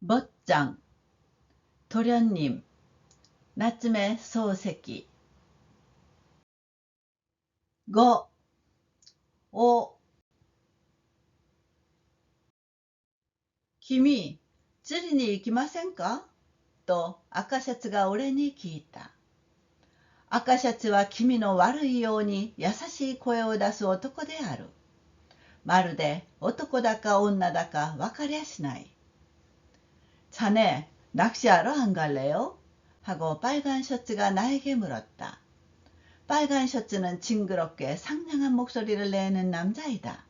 멋장, 도련님, 나쯤의 소새끼. 5、お、君、釣りに行きませんかと赤シャツが俺に聞いた。赤シャツは気味の悪いように優しい声を出す男である。まるで男だか女だか分かりゃしない。자네, 낚시하러 안 갈래요? 하고 빨간 셔츠가 나에게 물었다. 빨간 셔츠는 징그럽게 상냥한 목소리를 내는 남자이다.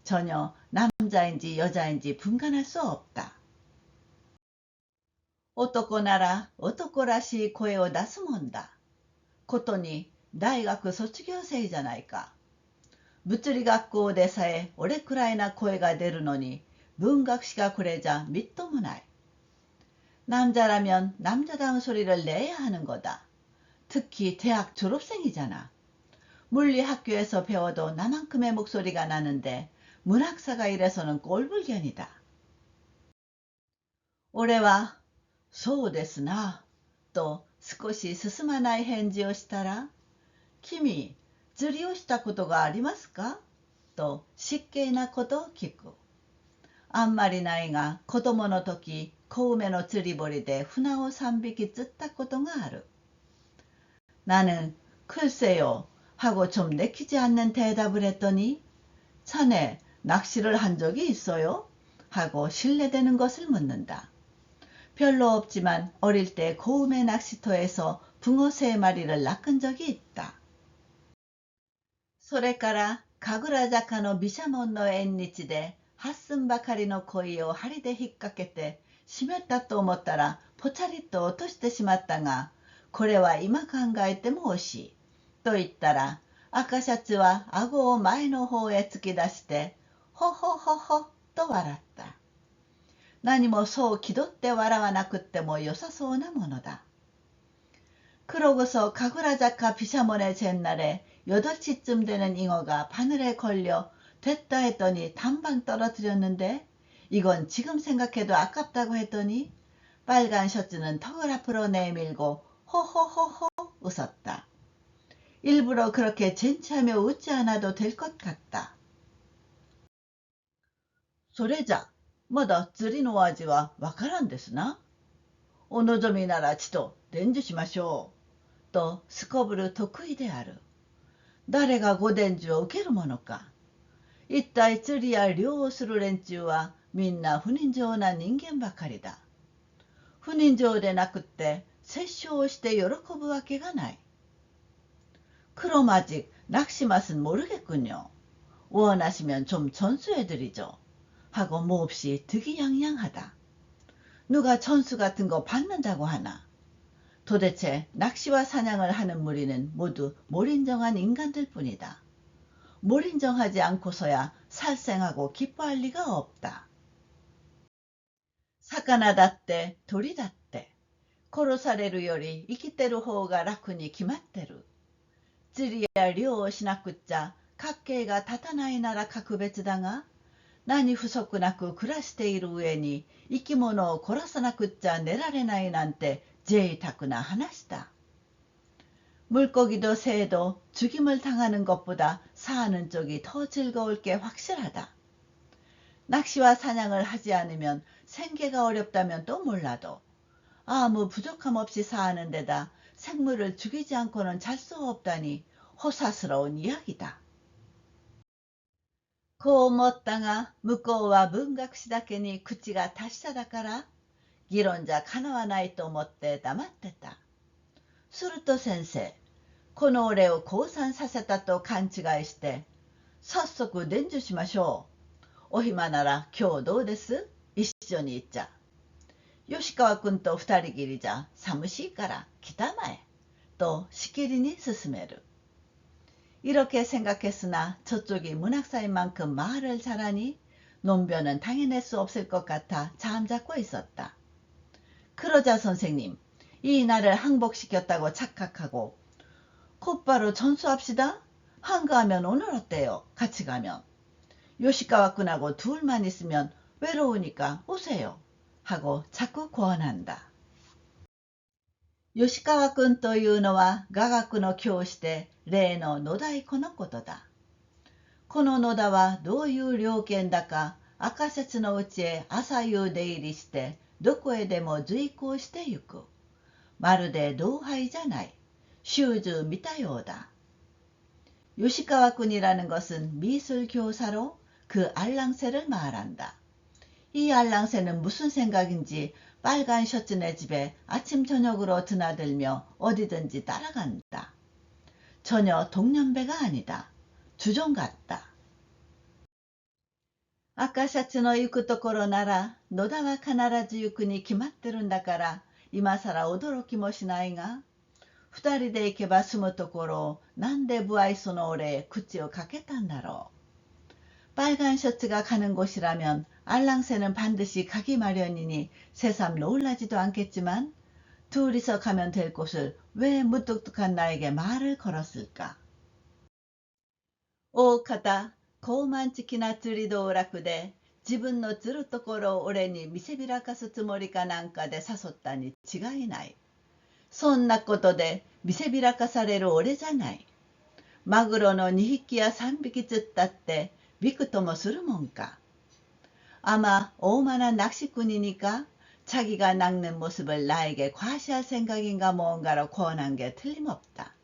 전혀 남자인지 여자인지 분간할 수 없다. 男なら男らしい声を出すもんだ。ことに大学卒業生じゃないか。物理学校でさえ俺くらいな声が出るのに文学史がこれじゃみっともない。 남자라면 남자다운 소리를 내야 하는 거다. 특히 대학 졸업생이잖아. 물리 학교에서 배워도 나만큼의 목소리가 나는데 문학사가 이래서는 꼴불견이다. 올해와 そうですなと少し進まない返事をしたら、君、釣りをしたことがありますかと失敬なことを聞く。あんまりないが、子供の時、小梅の釣り堀で船を3匹釣ったことがある。나는 글쎄요 하고 좀 내키지 않는 대답을 했더니 자네 낚시를 한 적이 있어요? 하고 실례되는 것을 묻는다. 별로 없지만 어릴 때 고음의 낚시터에서 붕어 3마리를 낚은 적이 있다. それから神楽坂の毘沙門の縁日で8寸ばかりの鯉を針で引っ掛けて湿ったと思ったらポチャリと落としてしまったが、これは今考えても惜しい。と言ったら赤シャツは顎を前の方へ突き出してほほほほと笑った。何もそう気取って笑わなくってもよさそうなものだ。그러고서 가그라자카 비샤몬의 잿날에 8시쯤 되는 잉어가 바늘에 걸려 됐다 했더니 단방 떨어뜨렸는데 이건 지금 생각해도 아깝다고 했더니 빨간 셔츠는 턱을 앞으로 내밀고 호호호호 웃었다. 일부러 그렇게 젠치하며 웃지 않아도 될 것 같다. それじゃ、まだ釣りの味はわからんですな。お望みならちと伝授しましょう。とすこぶる得意である。誰がご伝授を受けるものか。一体釣りや漁をする連中はみんな不人情な人間ばかりだ。不人情でなくって殺生をして喜ぶわけがない。그럼 아직 낚시 맛은 모르겠군요. 원하시면 좀 전수해드리죠. 하고 몹시 득이양양하다. 누가 전수 같은 거 받는다고 하나. 도대체 낚시와 사냥을 하는 무리는 모두 몰인정한 인간들 뿐이다. 몰인정하지 않고서야 살생하고 기뻐할 리가 없다. 魚だって鳥だって殺されるより生きてる方が楽に決まってる。釣りや漁をしなくっちゃ家計が立たないなら格別だが、何不足なく暮らしている上に生き物を殺さなくっちゃ寝られないなんて贅沢な話だ。 물고기도 새도 죽임을 당하는 것보다 사는 쪽이 더 즐거울 게 확실하다. 낚시와 사냥을 하지 않으면 생계가 어렵다면 또 몰라도 아무 부족함 없이 사는 데다 생물을 죽이지 않고는 잘 수 없다니 호사스러운 이야기다. こう思ったが向こうは文学史だけに口が達者だから 議論じゃかなわないと思って黙ってた。すると先生、この俺を降参させたと勘違いして、早速伝授しましょう。お暇なら今日どうです？一緒に行っちゃ。吉川君と二人きりじゃ寂しいから来たまえ。としきりに勧める。이렇게 생각했으나 저쪽이 문학사인 만큼 말을 잘하니 논변은 당해낼 수 없을 것 같아 잠잡고 있었다. 그러자 선생님, 이 나를 항복시켰다고 착각하고 곧바로 전수합시다. 한가하면 오늘 어때요? 같이 가면. 요시카와 군하고 둘만 있으면 외로우니까 오세요. 하고 자꾸 권한다.吉川君というのは雅楽の教師で例の野太鼓のことだ。この野田はどういう猟犬だか赤シャツのうちへ朝夕出入りしてどこへでも随行してゆく。まるで同輩じゃない。習字見たようだ。요시카와군이라는 것은 미술교사로 그 알랑새를 말한다. 이 알랑새는 무슨 생각인지 빨간 셔츠네 집에 아침 저녁으로 드나들며 어디든지 따라간다. 전혀 동년배가 아니다. 주종 같다. 赤シャツの行くところなら野田は必ず行くに決まってるんだから今さら驚きもしないが二人で行けば済むところをなんで不愛想の俺へ口をかけたんだろう。빨간 셔츠가 가는 곳이라면 알랑새는 반드시 가기 마련이니 새삼 놀라지도 않겠지만 둘이서 가면 될 곳을 왜 무뚝뚝한 나에게 말을 걸었을까. 大方高慢ちな釣り道楽で自分の釣るところを俺に見せびらかすつもりかなんかで誘ったに違いない。そんなことで見せびらかされる俺じゃない。マグロの2匹や3匹釣ったってびくともするもんか。아마 오만한 낚시꾼이니까 자기가 낚는 모습을 나에게 과시할 생각인가 뭔가로 권한 게 틀림없다.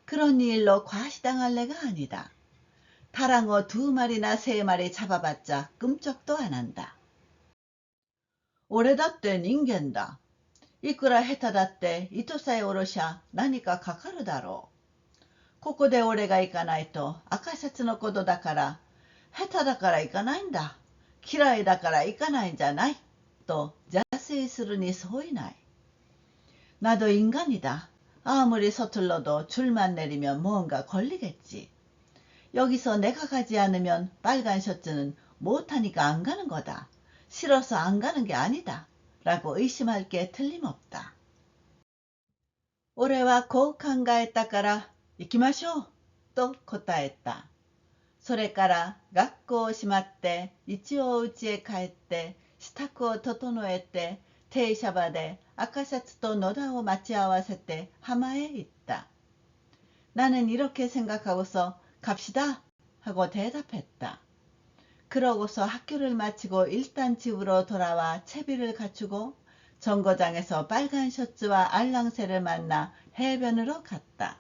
그런 일로 과시당할 내가 아니다. 다랑어 2마리나 3마리 잡아봤자 끔쩍도 안 한다. 俺だって人間だ。いくら下手だって糸さえ下ろしゃ何かかかるだろう。ここで俺が行かないと赤シャツのことだから下手だから行かないんだ。嫌いだから行かないんじゃない。と邪推するに相違ない。나도 인간이다. 아무리 서툴러도 줄만 내리면 뭔가 걸리겠지. 여기서 내가 가지 않으면 빨간 셔츠는 못하니까 안 가는 거다. 싫어서 안 가는 게 아니다. 라고 의심할 게 틀림없다. 俺はこう考えたから行きましょうと答えた。それから学校を閉まって一応家へ帰って支度を整えて停車場で赤シャツと野田を待ち合わせて浜へ行った。나는 이렇게 생각하고서 갑시다 하고 대답했다. 그러고서 학교를 마치고 일단 집으로 돌아와 채비를 갖추고 정거장에서 빨간 셔츠와 알랑새를 만나 해변으로 갔다.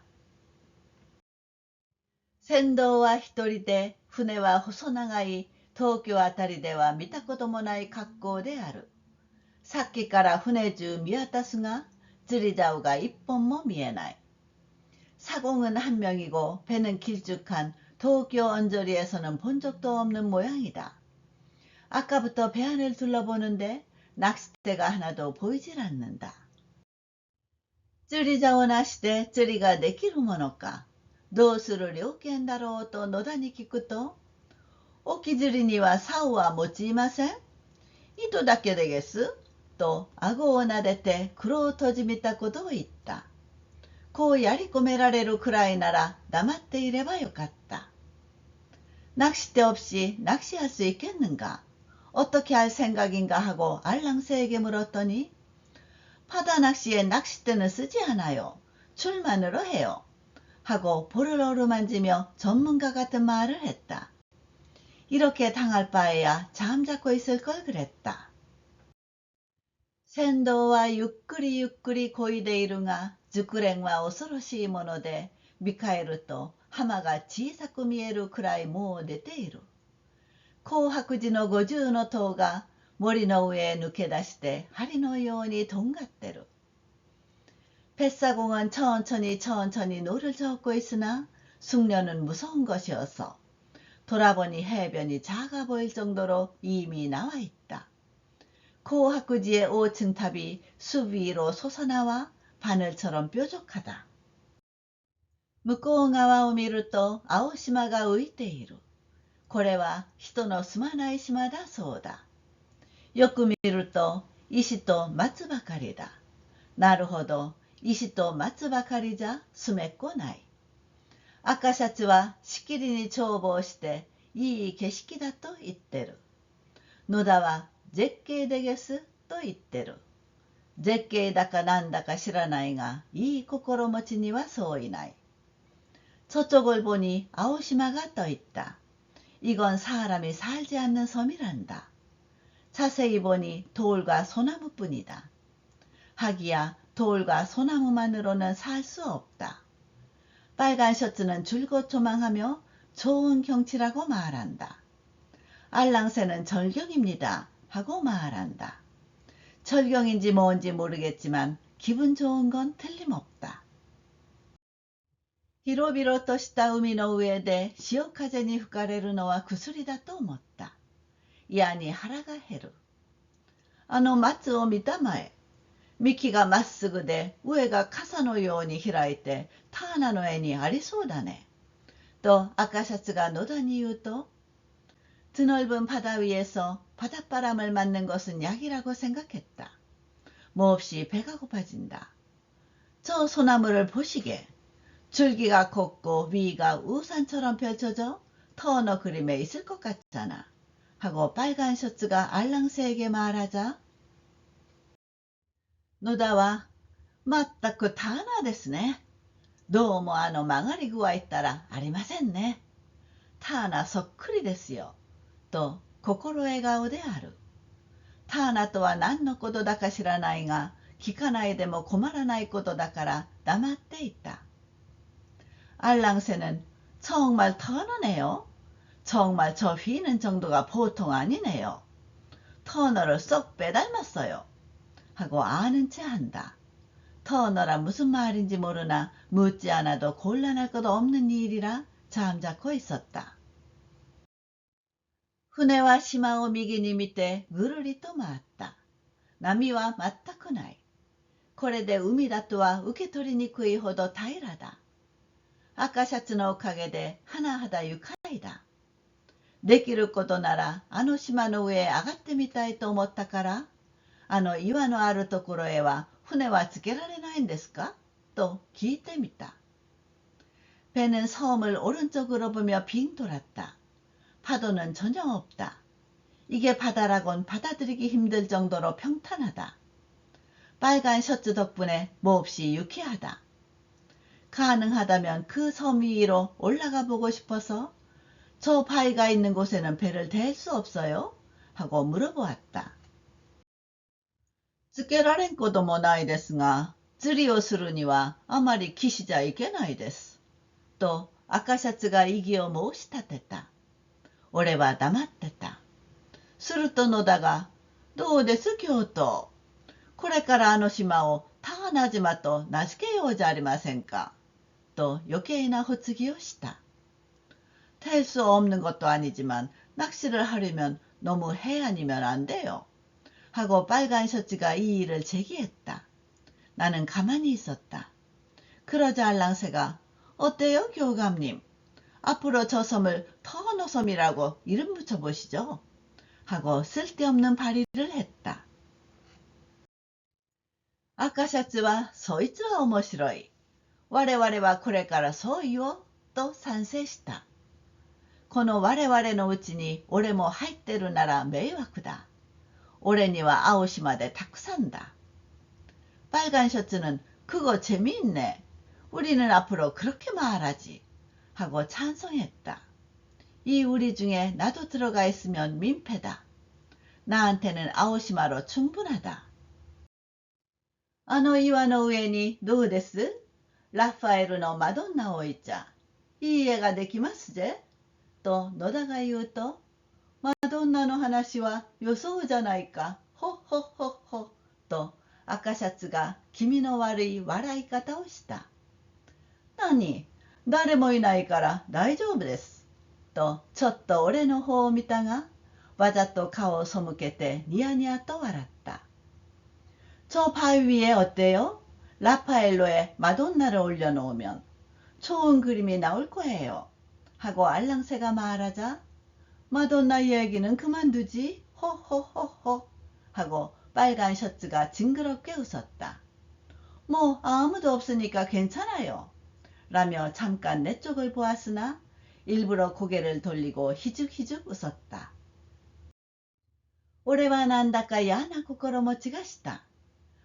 船頭は一人で船は細長い東京あたりでは見たこともない格好である。さっきから船中見渡すが釣り竿が一本も見えない。사공은 한 명이고 배는 길쭉한 도쿄 언저리에서는 본 적도 없는 모양이다. 아까부터 배 안을 둘러보는데 낚싯대가 하나도 보이질 않는다. 釣り竿なしで釣りができるものか。どうする猟犬だろうと野田に聞くと、沖釣りには竿は用いません。糸だけでげす。と顎を撫でて黒を閉じみたことを言った。こうやり込められるくらいなら黙っていればよかった。낚싯대 없이 낚시할 수 있겠는가? 어떻게 할 생각인가 하고 알랑새에게 물었더니 바다 낚시에 낚싯대는 쓰지 않아요. 줄만으로 해요. 하고 볼을 어루만지며 전문가 같은 말을 했다. 이렇게 당할 바에야 잠자코 있을 걸 그랬다. 船頭はゆっくりゆっくり漕いでいるが熟練は恐ろしいもので見返ると浜が小さく見えるくらいもう出ている。紅白寺の50の塔が森の上へ抜け出して針のようにとんがってる。뱃사공은 천천히 천천히 노를 저었고 있으나 숙련은 무서운 것이어서 돌아보니 해변이 작아 보일 정도로 이미 나와 있다. 고하쿠지의 5층 탑이 숲 위로 솟아나와 바늘처럼 뾰족하다. 向こう側を見ると青島が浮いている。これは人の住まない島だそうだ。よく見ると石と松ばかりだ。なるほど。石と松ばかりじゃ住めっこない。赤シャツはしきりに眺望していい景色だと言ってる。野田は絶景でげすと言ってる。絶景だかなんだか知らないが、いい心持ちにはそういない。저쪽을 보니 아오시마가 떠있다. 이건 사람이 살지 않는 섬이란다. 자세히 보니 돌과 소나무뿐이다. 하기야 돌과 소나무만으로는 살 수 없다. 빨간 셔츠는 줄곧 조망하며 좋은 경치라고 말한다. 알랑새는 절경입니다 하고 말한다. 절경인지 뭔지 모르겠지만 기분 좋은 건 틀림없다. 広々とした海の上で潮風に吹かれるのは薬だと思った。いやに腹が減る。あの松を見たまえ。幹がまっすぐで上が傘のように開いてターナの絵にありそうだね。と赤シャツが野田に言うと、드넓은 바다 위에서 바닷바람을 맞는 것은 약이라고 생각했다. 몹시 배가 고파진다. 저 소나무를 보시게. 줄기가 곱고 위가 우산처럼 펼쳐져 터너 그림에 있을 것 같잖아. 하고 빨간 셔츠가 알랑새에게 말하자, 노다와 맞다 그 타나ですね. どうもあの曲がり具合ったらありませんね。ターナそっくりですよ。と心笑顔である。ターナとは何のことだか知らないが、聞かないでも困らないことだから黙っていた。알랑새는 정말 터너네요. 정말 저 휘는 정도가 보통 아니네요. 터너를 쏙 빼닮았어요. 하고 아는 체 한다. 터너라 무슨 말인지 모르나 묻지 않아도 곤란할 것 없는 일이라 잠자코 있었다.船は島を右に見てぐるりと回った。波は全くない。これで海だとは受け取りにくいほど平らだ。赤シャツのおかげで甚だ愉快だ。できることならあの島の上へ上がってみたいと思ったから、あの岩のあるところへは船はつけられないんですかと聞いてみた。배는 섬을 오른쪽으로 보며 빙 돌았다. 파도는 전혀 없다. 이게 바다라곤 받아들이기 힘들 정도로 평탄하다. 빨간 셔츠 덕분에 몹시 유쾌하다. 가능하다면 그 섬 위로 올라가 보고 싶어서 저 바위가 있는 곳에는 배를 댈 수 없어요? 하고 물어보았다. つけられんこともないですが、釣りをするにはあまり岸じゃいけないです。と赤シャツが異議を申し立てた。俺は黙ってた。すると野田が、どうです教頭。これからあの島をターナ島と名付けようじゃありませんか。또余計な発議をした。될 수 없는 것도 아니지만 낚시를 하려면 너무 해안이면 안 돼요. 하고 빨간 셔츠가 이 일을 제기했다. 나는 가만히 있었다. 그러자 알랑새가 어때요 교감님? 앞으로 저 섬을 터너섬이라고 이름 붙여보시죠. 하고 쓸데없는 발의를 했다. 赤シャツはそいつは面白い。我々はこれからそう言おうと賛成した。この我々のうちに俺も入ってるなら迷惑だ。俺には青島でたくさんだ。빨간 셔츠는 그거 재미있네. 우리는 앞으로 그렇게 말하지. 하고 찬성했다. 이 우리 중에 나도 들어가 있으면 민폐다. 나한테는 아오시마로 충분하다. あの岩の上にどうです?ラファエルのマドンナを置いちゃ、いい絵ができますぜ。と野田が言うと、マドンナの話は予想じゃないか。ほっほっほっほ。と赤シャツが気味の悪い笑い方をした。何?誰もいないから大丈夫です。とちょっと俺の方を見たが、わざと顔を背けてニヤニヤと笑った。저 바위 위에 어때요? 라파엘로의 마돈나를 올려놓으면 좋은 그림이 나올 거예요. 하고 알랑새가 말하자, 마돈나 이야기는 그만두지. 호호호호. 하고 빨간 셔츠가 징그럽게 웃었다. 뭐 아무도 없으니까 괜찮아요. 라며 잠깐 내 쪽을 보았으나 일부러 고개를 돌리고 희죽희죽 웃었다. 俺はなんだか嫌な心持ちがした。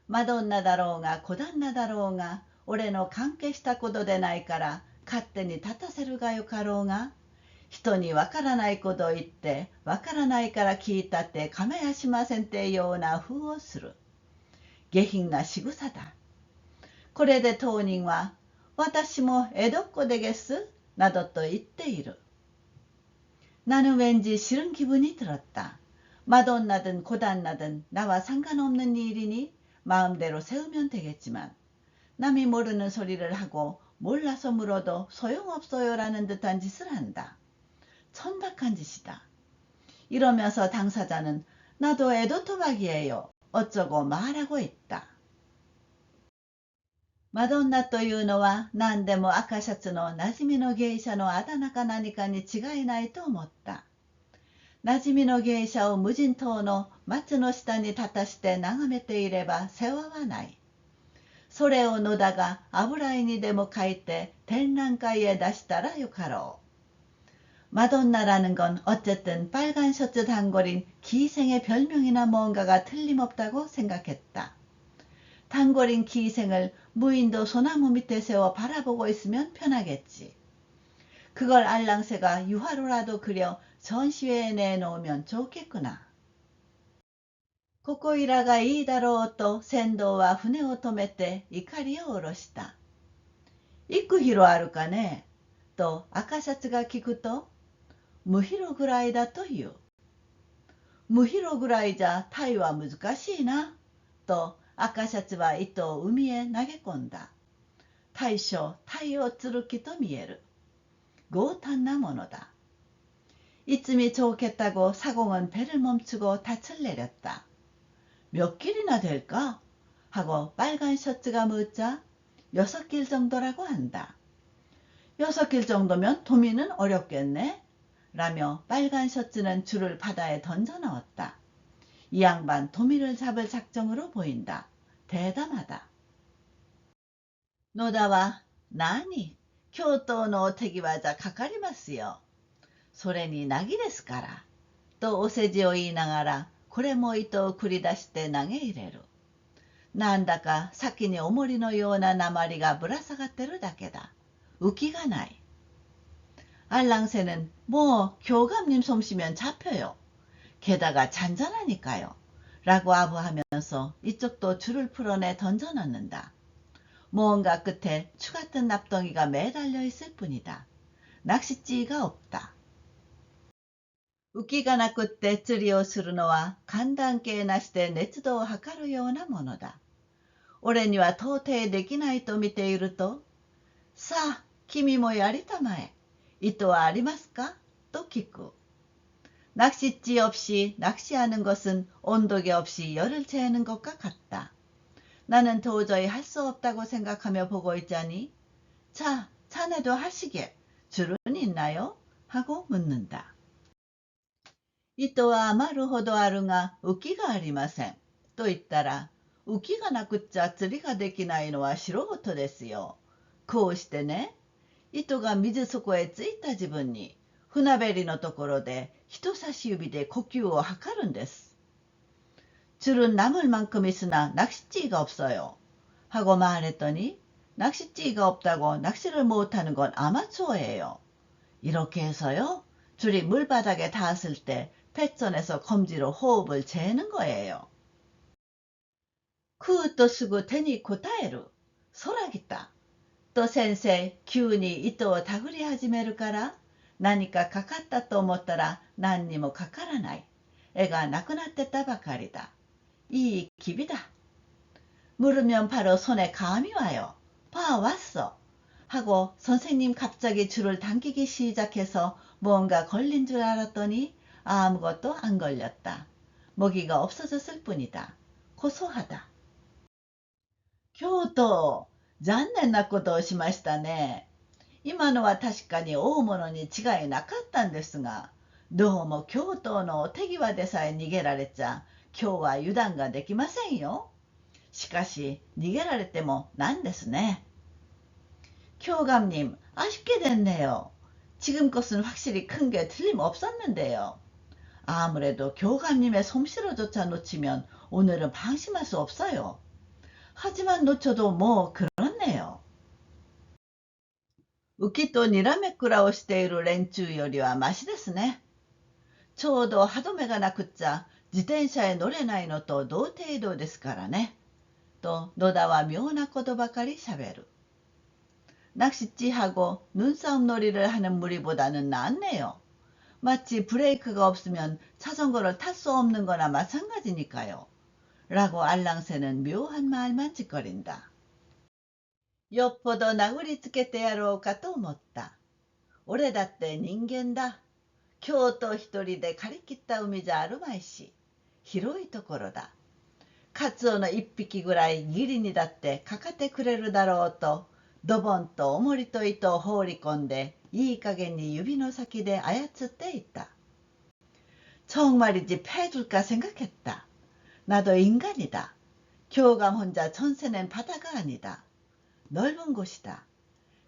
マドンナだろうが小旦那だろうが、俺の関係したことでないから勝手に立たせるがよかろうが、人にわからないことを言ってわからないから聞いたって構やしませんってような風をする。下品な仕草だ。これで当人は私も江戸っ子でげすなどと言っている。나는 왠지 싫은 기분이 들었다. 마돈나든 고단나든 나와 상관없는 일이니 마음대로 세우면 되겠지만 남이 모르는 소리를 하고 몰라서 물어도 소용없어요라는 듯한 짓을 한다. 천박한 짓이다. 이러면서 당사자는 나도 애도토박이에요. 어쩌고 말하고 있다. マドンナというのは何でも赤シャツの馴染みの芸者のあだ名か何かに違いないと思った。馴染みの芸者を無人島の松の下に立たして眺めていれば世話はない。それを野田が油絵にでも描いて展覧会へ出したらよかろう。マドンナ라는 건 어쨌든 빨간 셔츠 단골인 기생의 별명이나 뭔가가 틀림없다고 생각했다. 단골인 기생을 무인도 소나무 밑에 세워 바라보고 있으면 편하겠지. 그걸 알랑새가 유화로라도 그려 전시회에 내놓으면 좋겠구나. ここいらがいいだろうと船頭は船を止めて怒りを下ろした。幾広あるかねと赤シャツが聞くと、無広ぐらいだという。無広ぐらいじゃタイは難しいなと赤シャツは糸を海へ投げ込んだ。大将、太陽釣きと見える。強胆なものだ。이쯤이 좋겠다고 사공은 배를 멈추고 닻을 내렸다. 몇 길이나 될까? 하고 빨간 셔츠가 묻자 6길 정도라고 한다. 6길 정도면 도미는 어렵겠네? 라며 빨간 셔츠는 줄을 바다에 던져 넣었다. 이 양반 도미를 잡을 작정으로 보인다. 대담하다. 노다와 나니 교토のお手際じゃかかりますよ。それになぎですから。とお世辞を言いながら、これも糸を繰り出して投げ入れる。なんだか先に重りのような鉛がぶら下がってるだけだ。浮きがない。알랑새는 뭐 교감님 솜씨면 잡혀요. 게다가 잔잔하니까요. 라고 아부하면서 이쪽도 줄을 풀어내 던져넣는다. 무언가 끝에 추 같은 납덩이가 매달려 있을 뿐이다. 낚싯지가 없다. 浮きがなくって釣りをするのは寒暖計なしで熱度を測るようなものだ。俺には到底できないと見ていると、さあ、君もやりたまえ。糸はありますかと聞く。낚싯지 없이 낚시하는 것은 온도계 없이 열을 재는 것과 같다. 나는 도저히 할 수 없다고 생각하며 보고 있자니, 자, 자네도 하시게. 줄은 있나요? 하고 묻는다. 糸は余るほどあるが浮きがありません。と言ったら、浮きがなくっちゃ釣りができないのは素人ですよ。こうしてね、糸が水底へついた自分に、船べりのところで人差し指で呼吸を測るんです。줄은 남을 만큼 있으나 낚싯지가 없어요. 하고 말했더니 낚싯지가 없다고 낚시를 못하는 건 아마추어예요. 이렇게 해서요. 줄이 물바닥에 닿았을 때 뱃선에서 검지로 호흡을 재는 거예요. クーとすぐ手にこたえる。空来た。と先生、急に糸を手繰り始めるから、何かかかったと思ったら何にもかからない。絵がなくなってたばかりだ。いい기비 다. 물으면 바로 손에 감이 와요. 봐 왔어. 하고 선생님 갑자기 줄을 당기기 시작해서 뭔가 걸린 줄 알았더니 아무것도 안 걸렸다. 먹이가 없어졌을 뿐이다. 고소하다. 京都、残念なことをしましたね。今のは確かに大物に違いなかったんですが、どうも京都のお手際でさえ逃げられちゃ、今日は油断ができませんよ。しかし、逃げられてもなんですね。교감님, 아쉽게 됐네요. 지금 것은 확실히 큰 게 틀림없었는데요. 아무래도 교감님의 솜씨로조차 놓치면 오늘은 방심할 수 없어요. 하지만 놓쳐도 뭐 그렇네요. 浮きとにらめっくらをしている連中よりはマシですね。ちょうど歯止めがなくっちゃ自転車へ乗れないのと同程度ですからね。と野田は妙なことばかりしゃべる。낚시찌하고 눈싸움 놀이를 하는 무리보다는 낫네요. 마치 브레이크가 없으면 자전거를 탈 수 없는 거나 마찬가지니까요. 라고 알랑새는 묘한 말만 짓거린다. よっぽど殴りつけてやろうかと思った。俺だって人間だ。京都一人で借り切った海じゃあるまいし、広いところだ。カツオの一匹ぐらい義理にだってかかってくれるだろうと、ドボンと重りと糸を放り込んで、いい加減に指の先で操っていった。정말이지 패줄까 생각했다. 나도 인간이다. 교감 혼자 전세낸 바다가 아니다. 넓은 곳이다.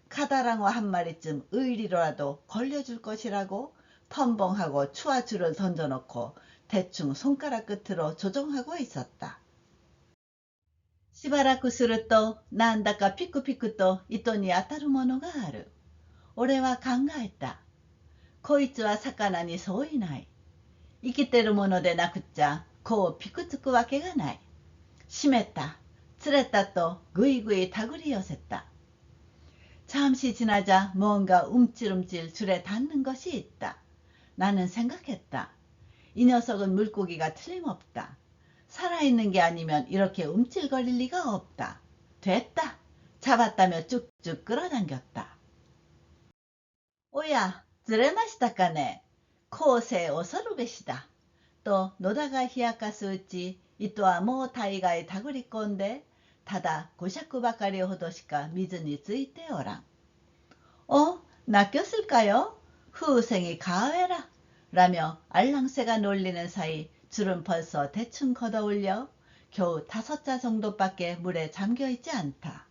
카다랑어 한 마리쯤 의리로라도 걸려줄 것이라고 텀벙하고 추아줄을 던져놓고 대충 손가락 끝으로 조종하고 있었다. しばらくするとなんだかピクピクと糸に当たるものがある。俺は考えた。こいつは魚にそういない。生きてるものでなくっちゃこうピクつくわけがない。締めた。釣れたとぐいぐい手繰り寄せた。잠시 지나자 뭔가 움찔움찔 줄에 닿는 것이 있다. 나는 생각했다. 이 녀석은 물고기가 틀림없다. 살아있는 게 아니면 이렇게 움찔거릴 리가 없다. 됐다. 잡았다며 쭉쭉 끌어당겼다. 오야, 釣れましたかね。後世恐るべしだ。と野田が冷やかすうち、糸はもう大概手繰り込んで、ただ5尺ばかりほどしか水についておらん。낚였을까요? 후생이 가외라. 라며 알랑새가 놀리는 사이 줄은 벌써 대충 걷어올려 겨우 5자 정도밖에 물에 잠겨있지 않다.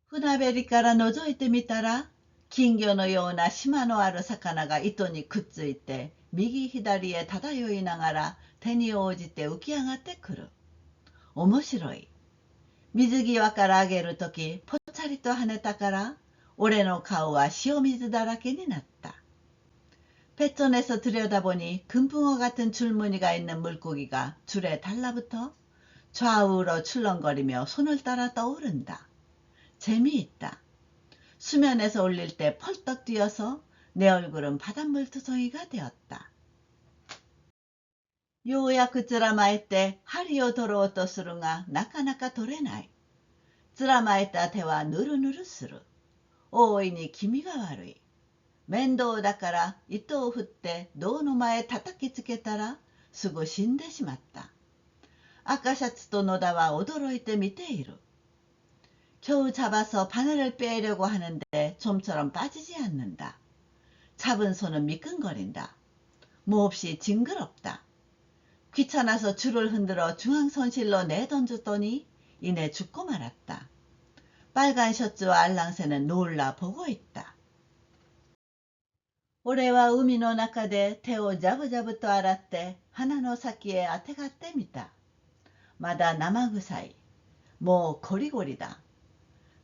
船べりから覗いてみたら、金魚のような島のある魚が糸にくっついて、右左へ漂いながら手に応じて浮き上がってくる。面白い。水際から上げるとき、ぽっちゃりと跳ねたから、俺の顔は塩水だらけになった。뱃전에서 들여다보니 금붕어 같은 줄무늬가 있는 물고기가 줄에 달라붙어 좌우로 출렁거리며 손을 따라 떠오른다. 재미있다. 수면에서 올릴 때 펄떡 뛰어서 내 얼굴은 바닷물 투성이가 되었다. ようやく捕まえて針を取ろうとするがなかなか取れない。捕まえた手はぬるぬるする。大いに気味が悪い。面倒だから糸を振って胴の前叩きつけたらすぐ死んでしまった。赤シャツと野田は驚いて見ている。 겨우 잡아서 바늘을 빼려고 하는데 좀처럼 빠지지 않는다. 잡은 손은 미끈거린다. 몹시 징그럽다. 귀찮아서 줄을 흔들어 중앙선실로 내던졌더니 이내 죽고 말았다. 빨간 셔츠와 알랑새는 놀라 보고 있다. 俺は海の中で手をジャブジャブと洗って鼻の先へあてがってみた。まだ生臭い。もうコリゴリだ。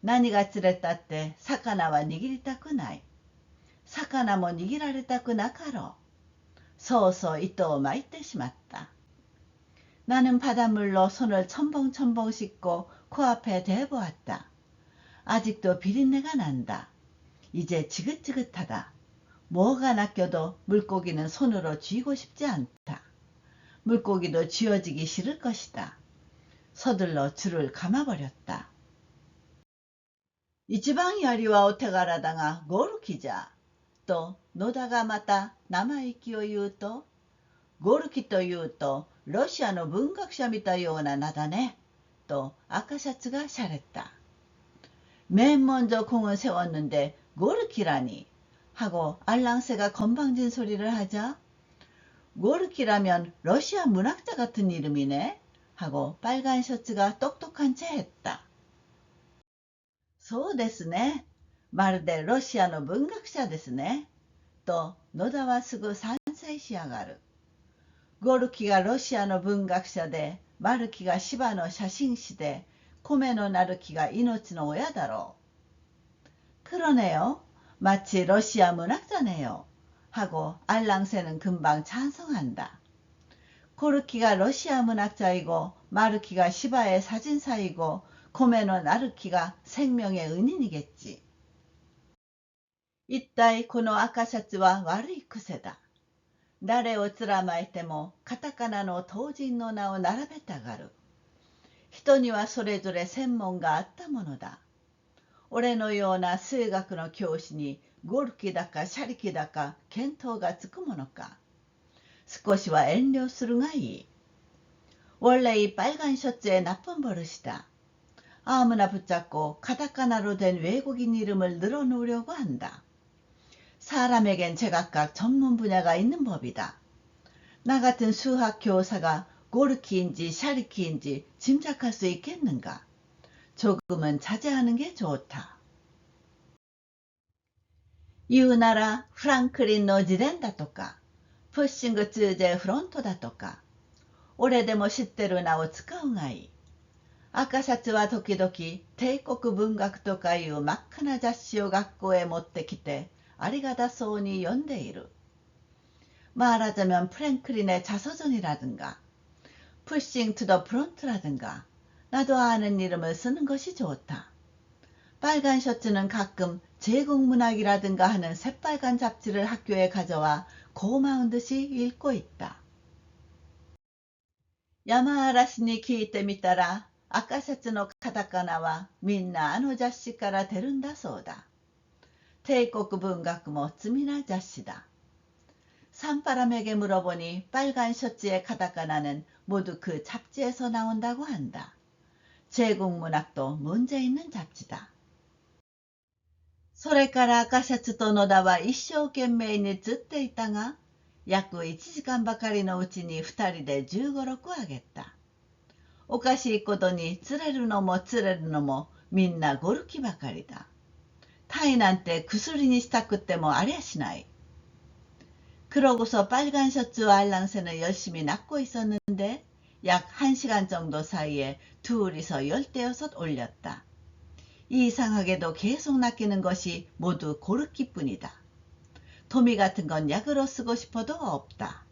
何が釣れたって魚は握りたくない。魚も握られたくなかろう。そうそう糸を巻いてしまった。나는 바닷물로 손을 첨벙첨벙 씻고 코앞에 대보았다. 아직도 비린내가 난다. 이제 지긋지긋하다. 뭐가 낚여도 물고기는 손으로 쥐고 싶지 않다. 물고기도 쥐어지기 싫을 것이다. 서둘러 줄을 감아버렸다. 一番槍はお手柄だがゴルキじゃ。と野田がまた生意気を言うと、ゴルキというとロシアの文学者見たような名だね。と赤シャツがしゃれた。맨 먼저 공을 세웠는데 고르키라니 하고 알랑새가 건방진 소리를 하자, 고르키라면 러시아 문학자 같은 이름이네 하고 빨간 셔츠가 똑똑한 채 했다. そうですね。まるでロシアの文学者ですね。と野田はすぐ賛成しやがる。ゴルキがロシアの文学者で、マルキが芝の写真師で、米のなる木が命の親だろう. 그러네요. 마치 러시아 문학자네요. 하고 알랑새는 금방 찬성한다. 고르키가 러시아 문학자이고 마르키가 시바의 사진사이고 고메노 나르키가 생명의 은인이겠지. 이따이 고노 아카샤츠와 와르이 쿠세다. 나레をつらまえてもカタカナの当人の名を並べたがる。人にはそれぞれ専門があったものだ。俺のような数学の教師にゴルキだかシャリキだか見当がつくものか。少しは遠慮するがいい。원래 이 빨간 셔츠의 나쁜 버릇이다. 아무나 붙잡고 카타카나로 된 외국인 이름을 늘어놓으려고 한다. 사람에겐 제각각 전문 분야가 있는 법이다. 나 같은 수학 교사가 고르키인지 샤리키인지 짐작할 수 있겠는가? 조금은 자제하는 게 좋다. 言うならフランクリンの自伝だとか、プッシングツーゼフロントだとか、俺でも知ってる名を使うがいい。赤シャツは時々帝国文学とかいう真っ赤な雑誌を学校へ持ってきて、ありがたそうに読んでいる。말하자면 프랭클린의 자서전이라든가, 푸싱 투 더 프론트라든가, 나도 아는 이름을 쓰는 것이 좋다. 빨간 셔츠는 가끔 제국문학이라든가 하는 새빨간 잡지를 학교에 가져와 고마운 듯이 읽고 있다. 야마하라시に聞いてみたら、赤シャツのカタカナはみんなあの雑誌から出るんだそうだ。帝国文学も罪な雑誌だ。산바람에게 물어보니 빨간 셔츠의 카타카나는 모두 그 잡지에서 나온다고 한다. 제국문학도 문제 있는 잡지다. それから赤シャツと野田は一生懸命に釣っていたが、約1時間ばかりのうちに2人で15、6あげた。おかしいことに釣れるのも釣れるのもみんなゴルキばかりだ。タイなんて薬にしたくってもありゃしない。그러고서 빨간 셔츠와 알랑새는 열심히 낚고 있었는데 약 1시간 정도 사이에 둘이서 16 올렸다. 이상하게도 계속 낚이는 것이 모두 고르키뿐이다. 도미 같은 건 약으로 쓰고 싶어도 없다.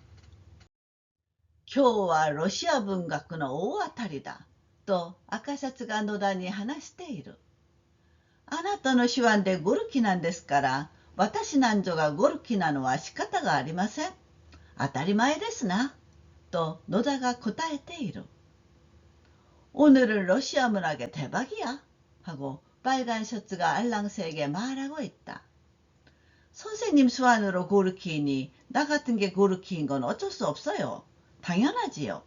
今日はロシア文学の大当たりだと赤シャツが野田に話している。あなたの手腕でゴルキなんですから、私なんぞがゴルキなのは仕方がありません。当たり前ですな。と野田が答えている。오늘은 러시아 문학의 대박이야. 하고 빨간 셔츠가 알랑새에게 말하고 있다. 선생님 수완으로 고르키이니 나 같은 게 고르키인 건 어쩔 수 없어요. 당연하지요.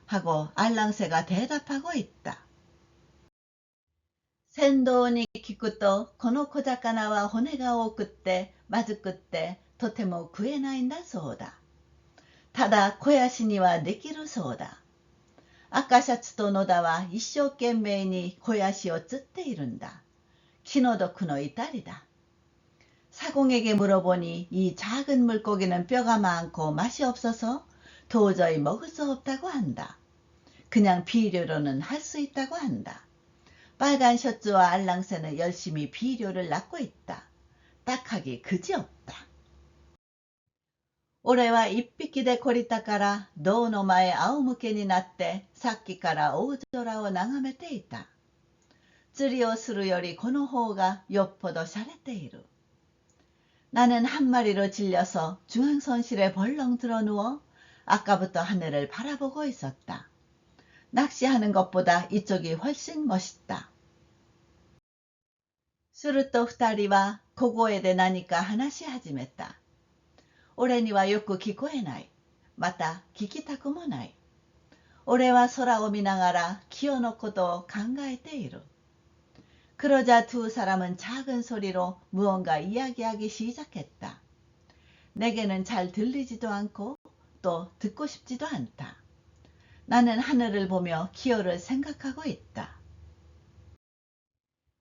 하고 알랑새가 대답하고 있다. 船頭に聞くと、この小魚は骨が多くってまずくってとても食えないんだそうだ。ただ肥やしにはできるそうだ。赤シャツと野田は一生懸命に肥やしを釣っているんだ。気の毒の至りだ。사공에게 물어보니 이 작은 물고기는 뼈가 많고 맛이 없어서 도저히 먹을 수 없다고 한다. 그냥 비료로는 할 수 있다고 한다. 빨간 셔츠와 알랑새는 열심히 비료를 낚고 있다. 딱하기 그지없다. 俺は一匹で懲りたから胴の前仰向けになってさっきから大空を眺めていた。釣りをするよりこの方がよっぽど洒落ている。나는 한 마리로 질려서 중앙선실에 벌렁 들어누워 아까부터 하늘을 바라보고 있었다. 낚시하는 것보다 이쪽이 훨씬 멋있다. すると二人は小声で何か話し始めた。俺にはよく聞こえない。また聞きたくもない。俺は空を見ながら清のことを考えている。그러자 두 사람은 작은 소리로 무언가 이야기하기 시작했다. 내게는 잘 들리지도 않고 또 듣고 싶지도 않다. 나는 하늘을 보며 기호를 생각하고 있다.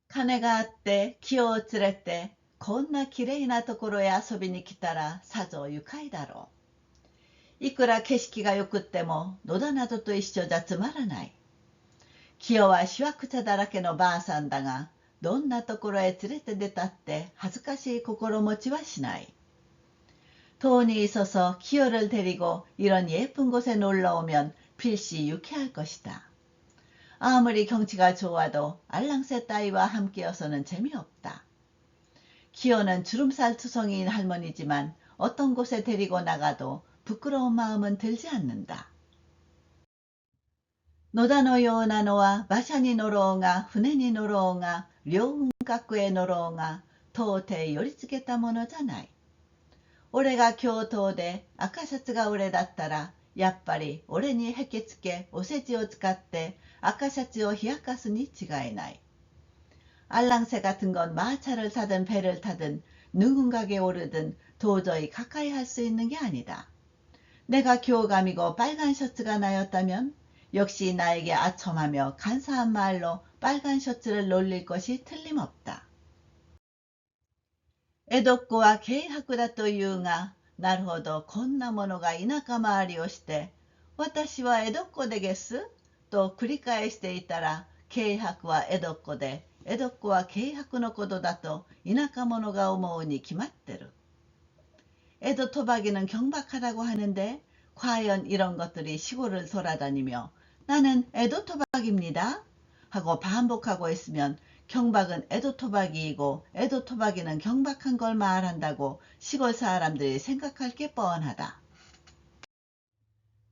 鐘があって、気を連れて、こんなきれいなところへ遊びに来たらさぞ愉快だろう。いくら景色がよくっても野田などと一緒じゃつまらない。清はしわくちゃだらけのばあさんだが、どんなところへ連れて出たって恥ずかしい心持ちはしない. 돈이 있어서 기어를 데리고 이런 예쁜 곳에 놀러 오면 필시 유쾌할 것이다. 아무리 경치가 좋아도 알랑새 따위와 함께여서는 재미없다. 기어는 주름살 투성이인 할머니지만 어떤 곳에 데리고 나가도 부끄러운 마음은 들지 않는다. 노다노 요나노와 마샤니 노로옹아船に 노로옹아 료운가꾸에 노로옹아 도대 요리쓰겠다 모노잖아이.俺が京都で赤シャツが俺だったら、やっぱり俺にへけつけおせちを使って赤シャツを冷やかすに違いない。알랑새 같은 건 마차를 타든 배를 타든 누군가게 오르든 도저히 가까이 할 수 있는 게 아니다. 내가 교감이고 빨간 셔츠가 나였다면 역시 나에게 아첨하며 간사한 말로 빨간 셔츠를 놀릴 것이 틀림없다. 江戸っ子は軽薄だというが、なるほど、こんなものが田舎回りをして、私は江戸っ子でげすと繰り返していたら、軽薄は江戸っ子で、江戸っ子は軽薄のことだと田舎者が思うに決まってる。江戸토박이는 경박하다고 하는데, 과연 이런 것들이 시골을 돌아다니며 나는 에도 토박입니다 하고 반복하고 있으면 경박은 에도 토박이이고 에도 토박이는 경박한 걸 말한다고 시골 사람들이 생각할 게 뻔하다.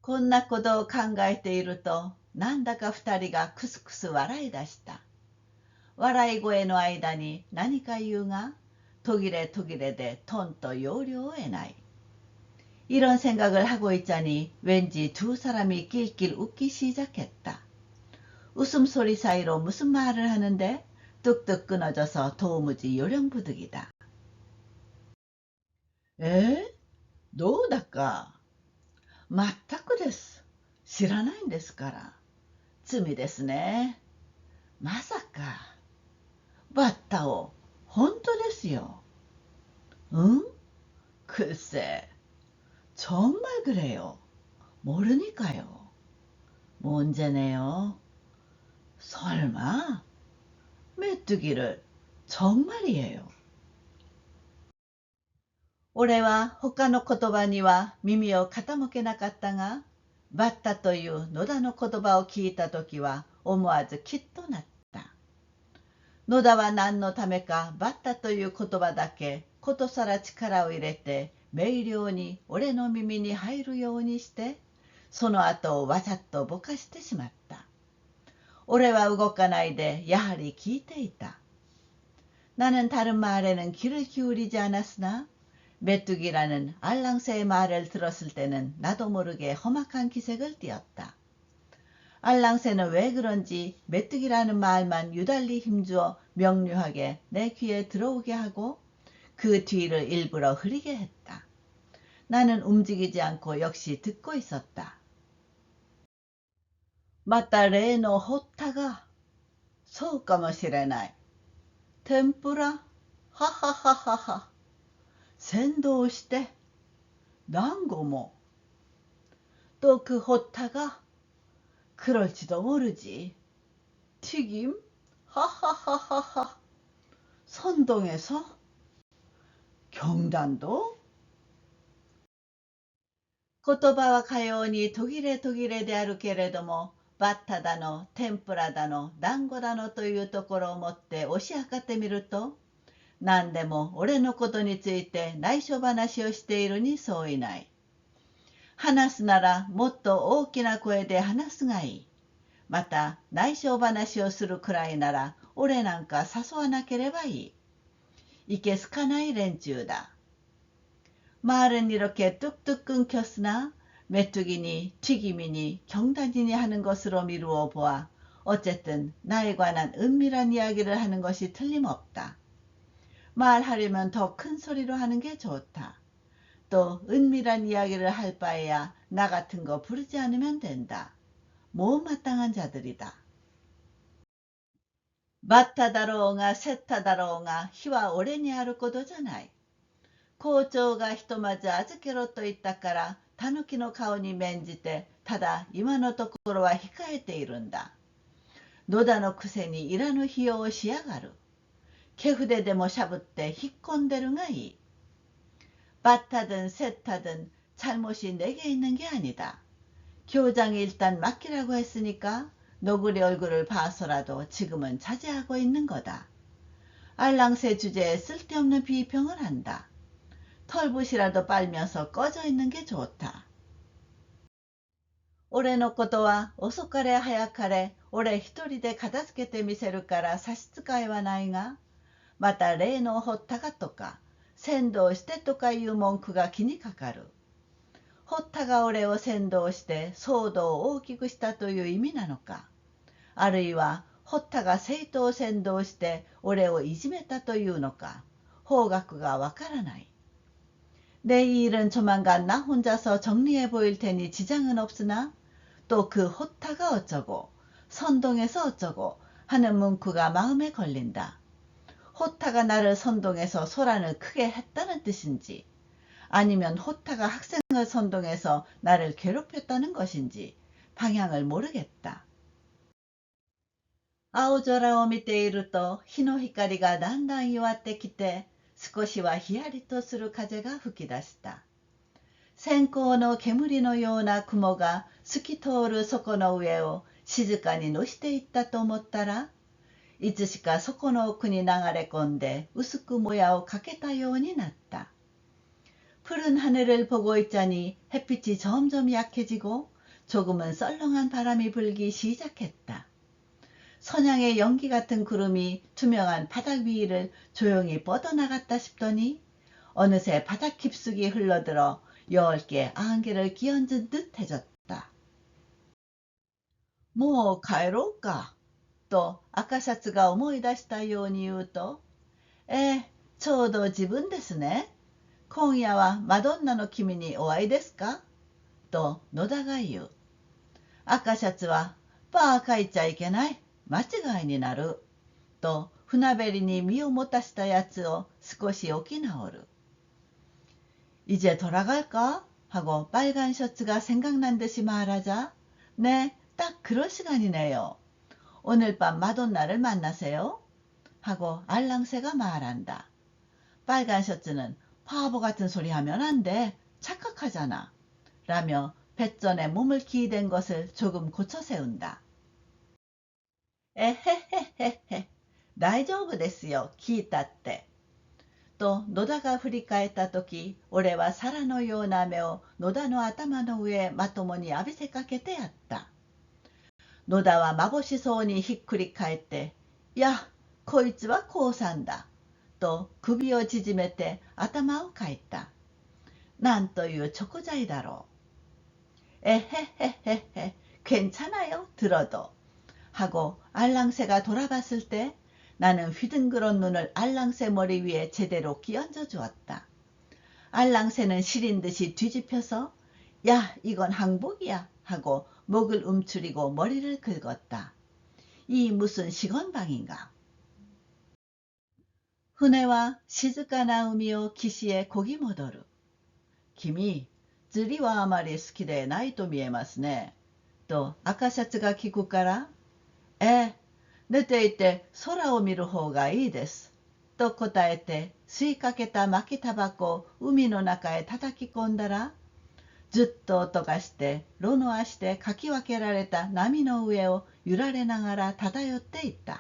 こんなことを考えているとなんだか二人がクスクス笑い出した。笑い声の間に何か言うが途切れ途切れでとんと要領を得ない。 이런 생각을 하고 있자니 왠지 두 사람이 낄낄 웃기 시작했다. 웃음소리 사이로 무슨 말을 하는데 뚝뚝 끊어져서 도무지 요령부득이다. 에? どうだか。全くです。知らないんですから。罪ですね。まさか。バッタを。本当ですよ。ん? 글쎄. 정말 그래요. 모르니까요. 문제네요. 설마? 메뚜기를 정말이에요. 俺は他の言葉には耳を傾けなかったが、バッタという野田の言葉を聞いたときは思わずキッとなった。野田は何のためかバッタという言葉だけことさら力を入れて明瞭に俺の耳に入るようにして、その後をわざとぼかしてしまった。俺は動かないでやはり聞いていた。나는 다른 말에는 귀를 기울이지 않았으나 메뚜기라는 알랑새의 말을 들었을 때는 나도 모르게 험악한 기색을 띠었다. 알랑새는 왜 그런지 메뚜기라는 말만 유달리 힘주어 명료하게 내 귀에 들어오게 하고 그 뒤를 일부러 흐리게 했다. 나는 움직이지 않고 역시 듣고 있었다. 맞다, 레노 호타가. そうかもしれない。天ぷらははははは。先導して。団子も。또 그 호타가 그럴지도 모르지. 튀김? 하하하하하. 선동에서? 경단도? 言葉はかように途切れ途切れであるけれども、バッタだの、天ぷらだの、団子だのというところをもって押し量ってみると、何でも俺のことについて内緒話をしているに相違ない。話すならもっと大きな声で話すがいい。また内緒話をするくらいなら俺なんか誘わなければいい。いけすかない連中だ。말은 이렇게 뚝뚝 끊겼으나 메뚜기니 튀김이니 경단이니 하는 것으로 미루어 보아 어쨌든 나에 관한 은밀한 이야기를 하는 것이 틀림없다. 말하려면 더 큰 소리로 하는 게 좋다. 또 은밀한 이야기를 할 바에야 나 같은 거 부르지 않으면 된다. 못마땅한 자들이다. バッタだろうがセッタだろうが火は俺にあることじゃない。校長がひとまず預けろと言ったからタヌキの顔に免じてただ今のところは控えているんだ。野田のくせにいらぬ費用をしやがる。毛筆でもしゃぶって引っ込んでるがいい。밭하든 셋하든 잘못이 내게 있는 게 아니다. 교장이 일단 맡기라고 했으니까 너구리 얼굴을 봐서라도 지금은 자제하고 있는 거다. 알랑새 주제에 쓸데없는 비평을 한다. 털붓이라도 빨면서 꺼져 있는 게 좋다. 俺のことは遅かれ早かれ俺一人で片付けてみせるから差し支えはないが、また例のほったかとか先導してとかいう文句が気にかかる。堀田が俺を先導して騒動を大きくしたという意味なのか、あるいは堀田が生徒を先導して俺をいじめたというのか、方角がわからない。내 이 일은 조만간 나 혼자서 정리해 보일 테니 지장은 없으나 또 그 호타가 어쩌고 선동해서 어쩌고 하는 문구가 마음에 걸린다. 호타가 나를 선동해서 소란을 크게 했다는 뜻인지 아니면 호타가 학생을 선동해서 나를 괴롭혔다는 것인지 방향을 모르겠다. 青空を見ていると日の光がだんだん弱ってきて少しはひやりとする風が吹き出した。線香の煙のような雲が透き通る底の上を静かにのしていったと思ったら、いつしか底の奥に流れ込んで薄くもやをかけたようになった。푸른 하늘을 보고 있자니 햇빛이 점점 약해지고 조금은 썰렁한 바람이 불기 시작했다. 선양의 연기 같은 구름이 투명한 바닥 위를 조용히 뻗어나갔다 싶더니 어느새 바닥 깊숙이 흘러들어 10개 안개를 끼얹은 듯 해졌다. 뭐帰ろうかと赤シャツが思い出したように言うと、ちょうど自分ですね。今夜はマドンナの君にお会いですかと野田が言う。赤シャツは、バー書いちゃいけない。間違いになる。と船べりに身をもたしたやつを少し置き直る。이제 돌아갈까? 하고 빨간 셔츠가 생각난 듯이 말하자, 네, 딱 그럴 시간이네요. 오늘 밤 마돈나를 만나세요. 하고 알랑새가 말한다. 빨간 셔츠는 바보 같은 소리 하면 안 돼. 착각하잖아. 라며 뱃전에 몸을 기댄 것을 조금 고쳐 세운다. 에헤헤헤헤. 大丈夫ですよ。聞いたって。と野田が振り返ったとき、俺は皿のような目を野田の頭の上へまともに浴びせかけてやった。野田はまぼしそうにひっくり返って、いや、こいつは降参だ。と首を縮めて頭をかいた。なんというチョコ材だろう。에헤헤헤헤. 괜찮아요. 들어도. 하고 알랑새가 돌아봤을 때 나는 휘둥그런 눈을 알랑새 머리 위에 제대로 끼얹어 주었다. 알랑새는 시린 듯이 뒤집혀서 야, 이건 항복이야 하고 목을 움츠리고 머리를 긁었다. 이 무슨 시건방인가. 船は静かな海を岸へ漕ぎ戻る。君、釣りはあまり好きでないと見えますね。と赤シャツが聞くから、寝ていて空を見る方がいいです。と答えて吸いかけた巻きタバコを海の中へ叩き込んだら、ずっと音がして炉の足でかき分けられた波の上を揺られながら漂っていった。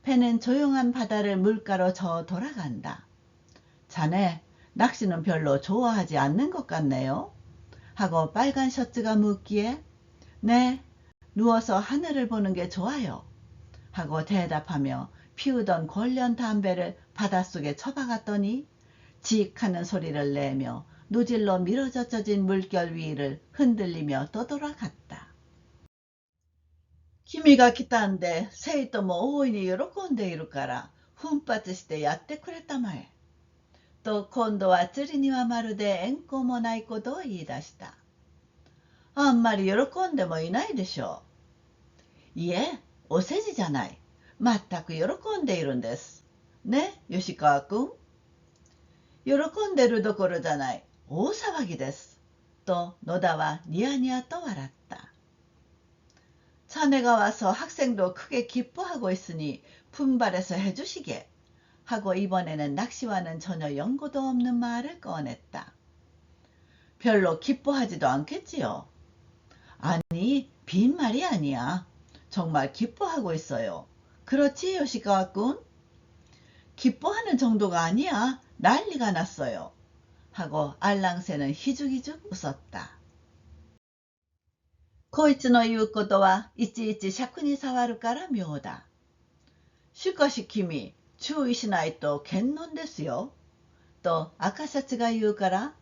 배는 조용한 바다를 물가로 저 돌아간다. 자네, 낚시는 별로 좋아하지 않는 것 같네요. 하고 빨간 셔츠가 묻기에 네, 누워서 하늘을 보는 게 좋아요. 하고 대답하며 피우던 관련 담배를 바닷속에 처박았더니 직 하는 소리를 내며 노질로 밀어젖혀진 물결 위를 흔들리며 떠돌아갔다. 君が来たんで生徒も大いに喜んでいるから奮発してやってくれたまえ。と今度は釣りにはまるで縁故もないことを言い出した。あんまり喜んでもいないでしょう。いえ、お世辞じゃない。全く喜んでいるんです。ね、吉川くん。喜んでるどころじゃない、大騒ぎです。と野田はニヤニヤと笑った. 자네가 와서 학생도 크게 기뻐하고 있으니 분발해서 해주시게 하고 이번에는 낚시와는 전혀 연고도 없는 말을 꺼냈다. 별로 기뻐하지도 않겠지요. 아니, 빈말이 아니야. 정말 기뻐하고 있어요. 그렇지, 요시가와군? 기뻐하는 정도가 아니야. 난리가 났어요. 하고 알랑새는 희죽희죽 웃었다. こいつの言うことはいちいち尺に触るから妙だ。しかし君、注意しないと検問ですよ。と赤シャツが言うから、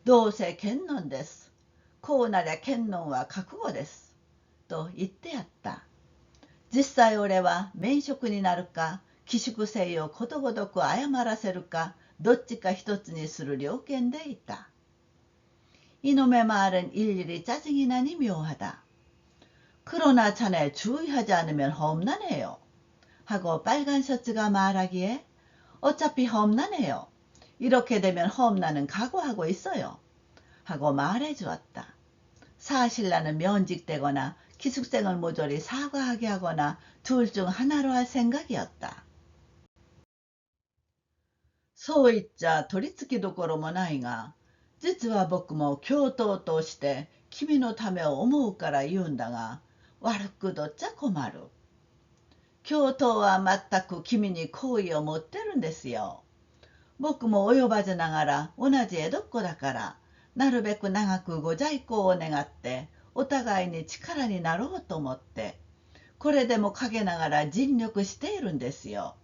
どうせ検問です。こうなりゃ検問は覚悟です。と言ってやった。実際俺は免職になるか、寄宿生をことごとく謝らせるか、どっちか一つにする了見でいた。이놈의 말은 일일이 짜증이 나니 묘하다. 그러나 자네 주의하지 않으면 험난해요. 하고 빨간 셔츠가 말하기에 어차피 험난해요. 이렇게 되면 험난은 각오하고 있어요. 하고 말해주었다. 사실 나는 면직되거나 기숙생을 모조리 사과하게 하거나 둘 중 하나로 할 생각이었다. そう言っちゃ取り付きどころもないが、実は僕も教頭として君のためを思うから言うんだが、悪くどっちゃ困る。教頭は全く君に好意を持ってるんですよ。僕も及ばずながら同じ江戸っ子だから、なるべく長くご在校を願って、お互いに力になろうと思って、これでも陰ながら尽力しているんですよ。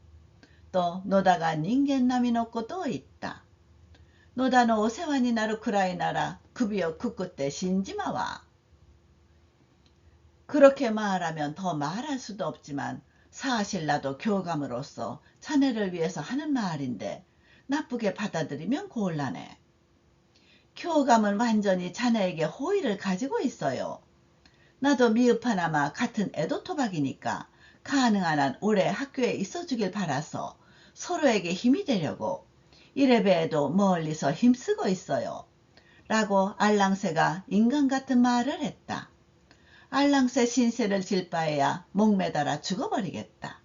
と野田が人間並みのことを言った。野田のお世話になるくらいなら首をくくって死んじまわ。그렇게 말하면 더 말할 수도 없지만 사실 나도 교감으로서 자네를 위해서 하는 말인데 나쁘게 받아들이면 곤란해. 교감은 완전히 자네에게 호의를 가지고 있어요. 나도 미흡하나마 같은 애도토박이니까 가능한 한 오래 학교에 있어주길 바라서 서로에게 힘이 되려고 이래봬도 멀리서 힘쓰고 있어요. 라고 알랑새가 인간 같은 말을 했다. 알랑새 신세를 질 바에야 목매달아 죽어버리겠다.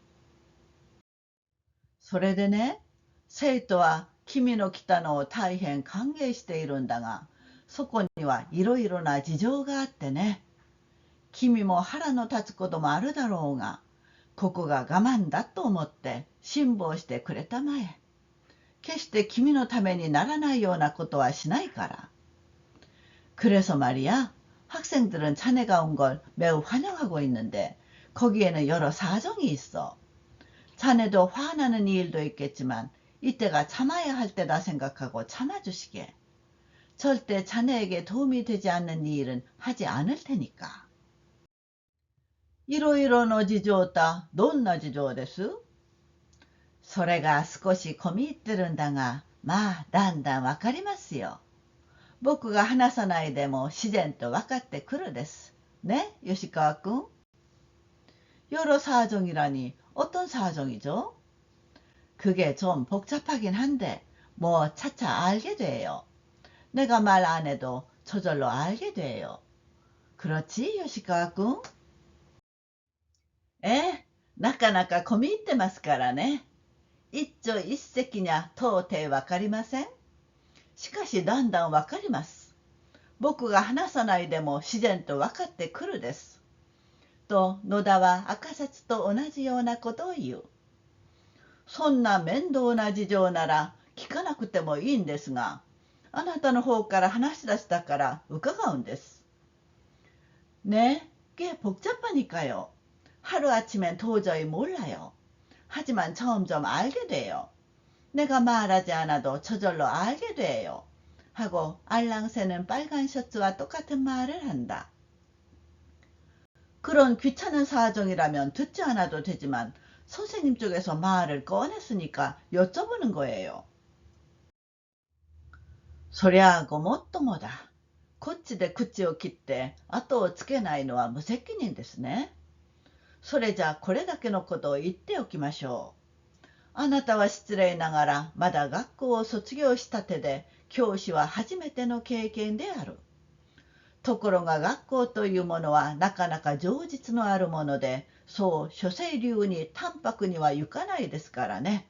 それでね、生徒は君の来たのを大変歓迎しているんだが、そこにはいろいろな事情があってね。君も腹の立つこともあるだろうが、ここが我慢だと思って辛抱してくれたまえ。決して君のためにならないようなことはしないから。그래서 말이야, 학생들은 자네가 온 걸 매우 환영하고 있는데 거기에는 여러 사정이 있어. 자네도 화나는 일도 있겠지만 이때가 참아야 할 때다 생각하고 참아주시게. 절대 자네에게 도움이 되지 않는 일은 하지 않을 테니까. いろいろの事情だ。どんな事情です？それが少し込み入ってるんだが、まあだんだんわかりますよ。僕が話さないでも自然とわかってくるです。ね、吉川くん。여러 사정이라니 어떤 사정이죠? 그게 좀 복잡하긴 한데 뭐 차차 알게 돼요. 내가 말 안 해도 저절로 알게 돼요. 그렇지, 요시카와くん? なかなか込み入ってますからね。一朝一夕にゃ到底わかりません。しかしだんだんわかります。僕が話さないでも自然とわかってくるです。と野田は赤シャツと同じようなことを言う。そんな面倒な事情なら聞かなくてもいいんですが、あなたの方から話し出したから伺うんです。ね、꽤 복잡하니까요. 하루아침엔 도저히 몰라요. 하지만 점점 알게 돼요. 내가 말하지 않아도 저절로 알게 돼요. 하고 알랑새는 빨간 셔츠와 똑같은 말을 한다. 그런 귀찮은 사정이라면 듣지 않아도 되지만 선생님 쪽에서 말을 꺼냈으니까 여쭤보는 거예요. そりゃごもっともだ。こっちで口を切って後をつけないのは無責任ですね。それじゃこれだけのことを言っておきましょう。あなたは失礼ながらまだ学校を卒業したてで、教師は初めての経験である。ところが学校というものはなかなか情実のあるもので、そう諸生流に淡白には行かないですからね。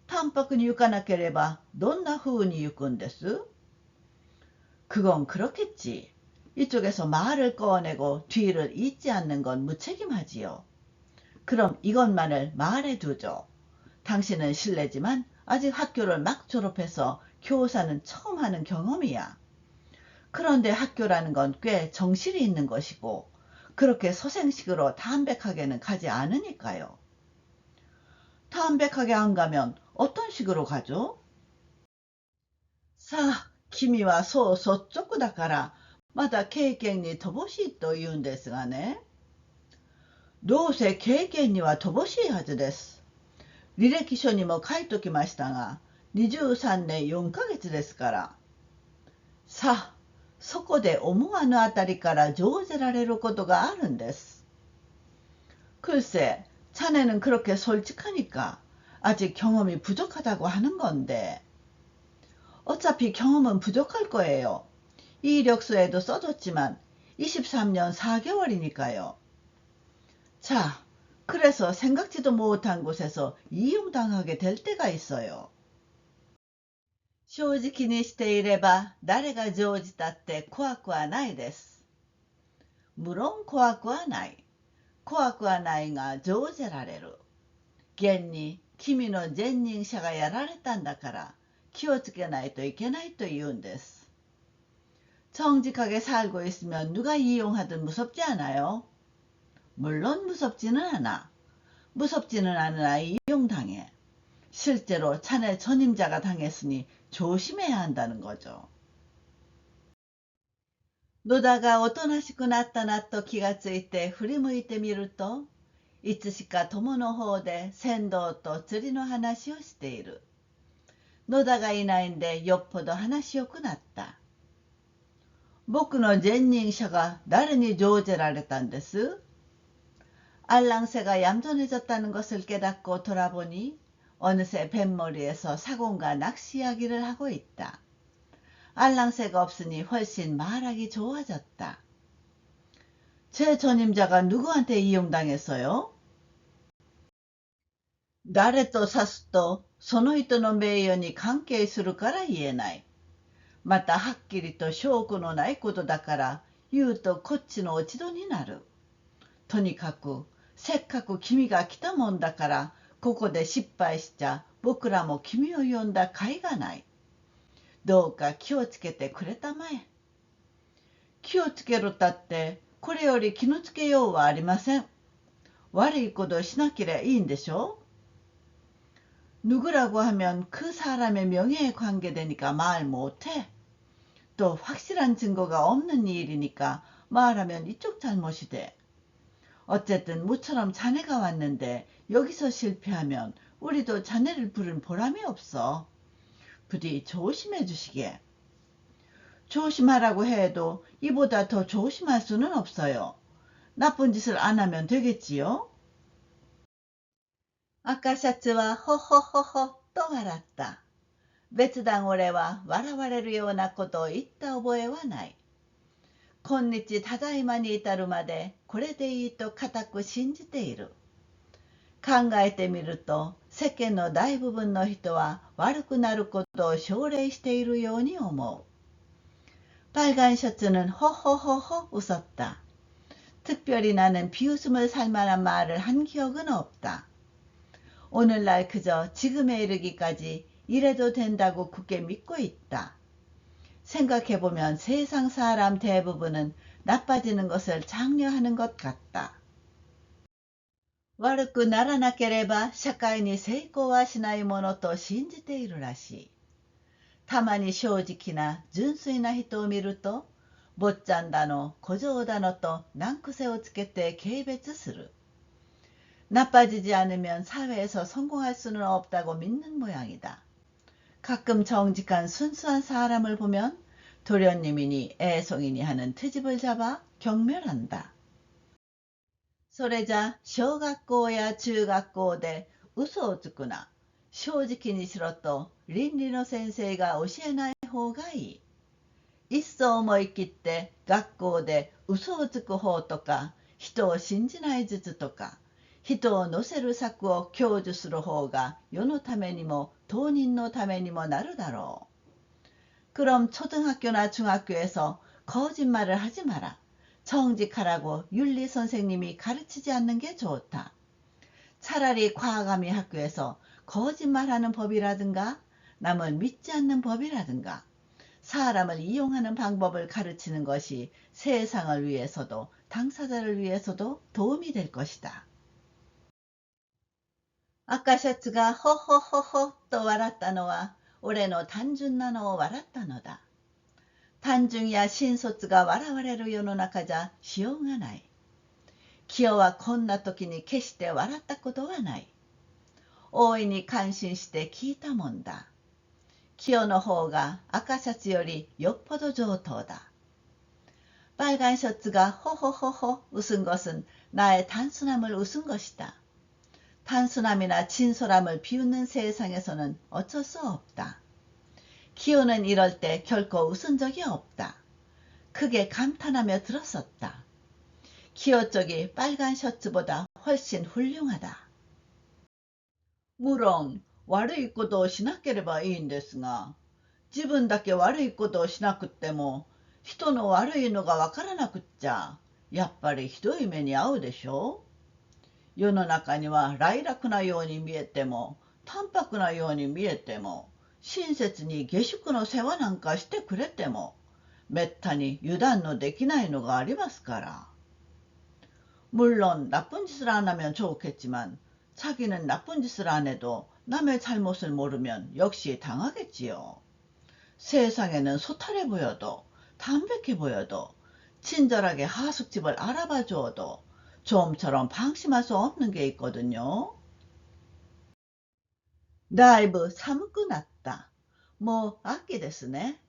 淡白に行かなければどんな風に行くんです？그건 그렇겠지. 이쪽에서 말을 꺼내고 뒤를 잇지 않는 건 무책임하지요. 그럼 이것만을 말해두죠. 당신은 실례지만 아직 학교를 막 졸업해서 교사는 처음 하는 경험이야. 그런데 학교라는 건 꽤 정실이 있는 것이고 그렇게 서생식으로 담백하게는 가지 않으니까요. 담백하게 안 가면 어떤 식으로 가죠? さあ、君はそう率直だから、まだ経験に乏しいと言うんですがね。どうせ経験には乏しいはずです。履歴書にも書いときましたが、23年4ヶ月ですから。さあ、そこで思わぬあたりから乗じられることがあるんです。글쎄, 자네는 그렇게 솔직하니까 아직 경험이 부족하다고 하는 건데. 어차피 경험은 부족할 거예요. 이 이력서에도 써뒀지만 23년 4개월이니까요. 자, 그래서 생각지도 못한 곳에서 이용당하게 될 때가 있어요. 正直にしていれば誰が乗じたって怖くはないです。無論怖くはない。怖くはないが乗じられる。現に君の前任者がやられたんだから気をつけないといけないと言うんです。정직하게 살고 있으면 누가 이용하든 무섭지 않아요? 물론 무섭지는 않아. 무섭지는 않으나 이용당해. 실제로 자네 전임자가 당했으니 조심해야 한다는 거죠. 野田がおとなしくなったなと気がついて振り向いてみると、いつしか友の方で船頭と釣りの話をしている。野田がいないんでよっぽど話よくなった。僕の前任者が誰に乗じられたんです？알랑새가 얌전해졌다는 것을 깨닫고 돌아보니 어느새 뱃머리에서 사공과 낚시 이야기를 하고 있다. 알랑새가 없으니 훨씬 말하기 좋아졌다. 제 전임자가 누구한테 이용당했어요? 誰と指すとその人の名誉に関係するから言えない。またはっきりと証拠のないことだから言うとこっちの落ち度になる。とにかくせっかく君が来たもんだからここで失敗しちゃ僕らも君を呼んだ甲斐がない。どうか気をつけてくれたまえ。気をつけろったってこれより気のつけようはありません。悪いことしなけりゃいいんでしょ？ 누구라고 하면 그 사람의 명예에 관계되니까 말 못해. 또 확실한 증거가 없는 일이니까 말하면 이쪽 잘못이 돼. 어쨌든 모처럼 자네가 왔는데 여기서 실패하면 우리도 자네를 부른 보람이 없어. 부디 조심해 주시게. 조심하라고 해도 이보다 더 조심할 수는 없어요. 나쁜 짓을 안 하면 되겠지요? 赤シャツはほほほほと笑った。別段俺は笑われるようなことを言った覚えはない。今日ただいまに至るまでこれでいいと固く信じている。考えてみると世間の大部分の人は悪くなることを奨励しているように思う。빨간 셔츠는 허허허허 웃었다. 특별히 나는 비웃음을 살 만한 말을 한 기억은 없다. 오늘날 그저 지금에 이르기까지 이래도 된다고 굳게 믿고 있다. 생각해보면 세상 사람 대부분은 나빠지는 것을 장려하는 것 같다. 悪くならなければ社会に成功はしないものと信じているらしい。たまに正直な純粋な人を見ると、坊ちゃんだの小僧だのと難癖をつけて軽蔑する。 나빠지지 않으면 사회에서 성공할 수는 없다고 믿는 모양이다. 가끔 정직한 순수한 사람을 보면 도련님이니 애송이니 하는 트집을 잡아 경멸한다. それじゃ小学校や中学校で嘘をつくな、正直にしろと倫理の先生が教えない方がいい。いっそ思い切って学校で嘘をつく方とか、人を信じない術とか、人を乗せる策を享受する方が世のためにも当人のためにもなるだろう。그럼 초등학교나 중학교에서 거짓말을 하지 마라. 정직하라고 윤리 선생님이 가르치지 않는 게 좋다. 차라리 과감히 학교에서 거짓말하는 법이라든가, 남을 믿지 않는 법이라든가, 사람을 이용하는 방법을 가르치는 것이 세상을 위해서도 당사자를 위해서도 도움이 될 것이다. 아까 셔츠가 허허허허 또笑ったのは 俺の単純なのを笑ったのだ。単純や新卒が笑われる世の中じゃしようがない。清はこんな時に決して笑ったことはない。大いに感心して聞いたもんだ。清の方が赤シャツよりよっぽど上等だ。빨간 셔츠가 호호호호 웃은 것은 나의 단순함을 웃은 것이다. 단순함이나 진솔함을 비웃는 세상에서는 어쩔 수 없다. 기호는 이럴 때 결코 웃은 적이 없다. 크게 감탄하며 들었었다. 기호 쪽이 빨간 셔츠보다 훨씬 훌륭하다. 물론 悪いことをしなければいいんですが、自分だけ悪いことをしなくっても、人の悪いのがわからなくっちゃ、やっぱりひどい目に遭うでしょ。世の中には楽々なように見えても、淡白なように見えても、親切に下宿の世話なんかしてくれても、めったに油断のできないのがありますから。물론 나쁜 짓을 안 하면 좋겠지만, 자기는 나쁜 짓을 안 해도 남의 잘못을 모르면 역시 당하겠지요. 세상에는 소탈해 보여도, 담백해 보여도, 친절하게 하숙집을 알아봐 주어도 좀처럼 방심할 수 없는 게 있거든요. だいぶ寒くなった。もう秋ですね。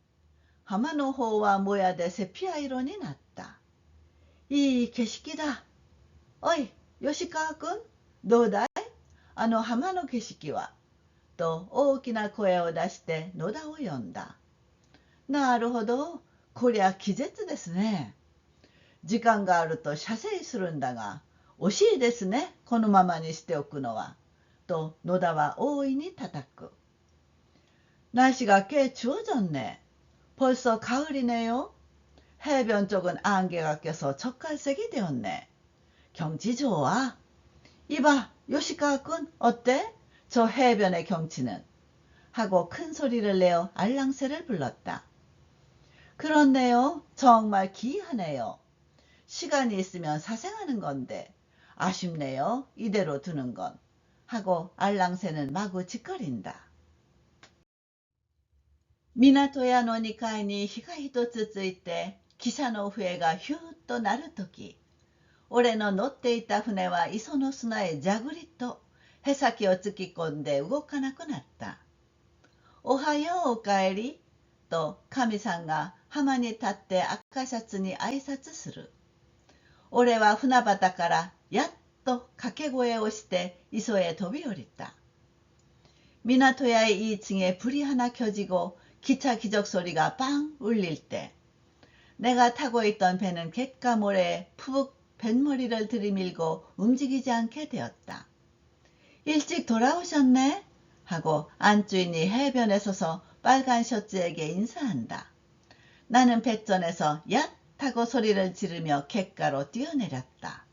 浜の方はもやでセピア色になった。いい景色だ。おい、吉川くん、どうだい？あの浜の景色は。と大きな声を出して野田を呼んだ。なるほど、こりゃ気絶ですね。時間があると射精するんだが、惜しいですね、このままにしておくのは。또 노다와 오인이 타닥구. 날씨가 꽤 추워졌네. 벌써 가을이네요. 해변 쪽은 안개가 껴서 젓갈색이 되었네. 경치 좋아. 이봐, 요시카군 어때? 저 해변의 경치는. 하고 큰 소리를 내어 알랑새를 불렀다. 그렇네요. 정말 기이하네요. 시간이 있으면 사생하는 건데 아쉽네요. 이대로 두는 건. 하고 알랑새는 마구 짓거린다. 미나토야の2階に日が一つついて、汽車の笛がヒューッと鳴るとき、俺の乗っていた船は磯の砂へじゃぐりとへさきを突き込んで動かなくなった。おはようおかえりと神さんが浜に立って赤シャツに挨拶する。俺は船端からやっと掛け声をして磯へ飛び降りた。미나토야의 2층에 불이 하나 켜지고 기차 기적 소리가 빵 울릴 때, 내가 타고 있던 배는 갯가 모래에 푹 뱃머리를 들이밀고 움직이지 않게 되었다. 일찍 돌아오셨네? 하고 안주인이 해변에 서서 빨간 셔츠에게 인사한다. 나는 뱃전에서 얏! 하고 소리를 지르며 갯가로 뛰어내렸다.